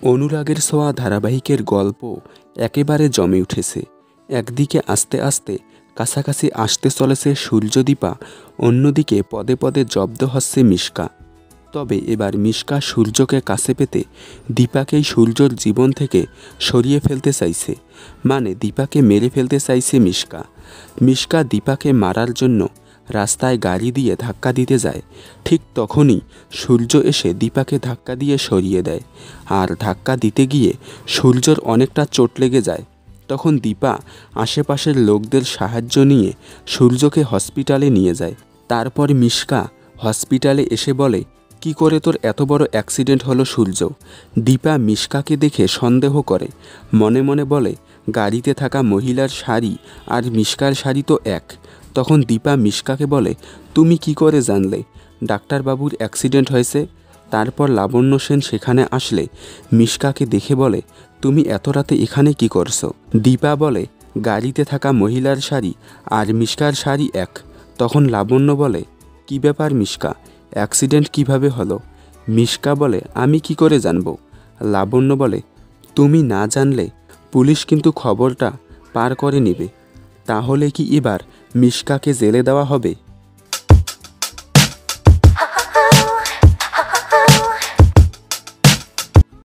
অনুরাগের ছোঁয়া ধারাবাহিকের গল্প একেবারে জমে উঠেছে। একদিকে আস্তে আস্তে কাছাকাছি আসতে চলেছে সূর্যদীপা, অন্যদিকে পদে পদে জব্দ হচ্ছে মিশকা। তবে এবার মিশকা সূর্যকে কাছে পেতে দীপাকেই সূর্যর জীবন থেকে সরিয়ে ফেলতে চাইছে, মানে দীপাকে মেরে ফেলতে চাইছে মিশকা। মিশকা দীপাকে মারার জন্য রাস্তায় গাড়ি দিয়ে ধাক্কা দিতে যায়, ঠিক তখনই সূর্য এসে দীপাকে ধাক্কা দিয়ে সরিয়ে দেয়। আর ধাক্কা দিতে গিয়ে সূর্যর অনেকটা চোট লেগে যায়। তখন দীপা আশেপাশের লোকদের সাহায্য নিয়ে সূর্যকে হসপিটালে নিয়ে যায়। তারপর মিশকা হসপিটালে এসে বলে, কি করে তোর এত বড় অ্যাক্সিডেন্ট হলো সূর্য? দীপা মিশকাকে দেখে সন্দেহ করে, মনে মনে বলে, গাড়িতে থাকা মহিলার শাড়ি আর মিশকার শাড়ি তো এক। তখন দীপা মিশকাকে বলে, তুমি কি করে জানলে ডাক্তারবাবুর অ্যাক্সিডেন্ট হয়েছে? তারপর লাবণ্য সেন সেখানে আসলে মিশকাকে দেখে বলে, তুমি এত রাতে এখানে কি করছো? দীপা বলে, গাড়িতে থাকা মহিলার শাড়ি আর মিশকার শাড়ি এক। তখন লাবণ্য বলে, কি ব্যাপার মিশকা, অ্যাক্সিডেন্ট কিভাবে হলো? মিশকা বলে, আমি কি করে জানবো? লাবণ্য বলে, তুমি না জানলে পুলিশ কিন্তু খবরটা পার করে নেবে। তাহলে কি এবার মিশকাকে জেলে দেওয়া হবে?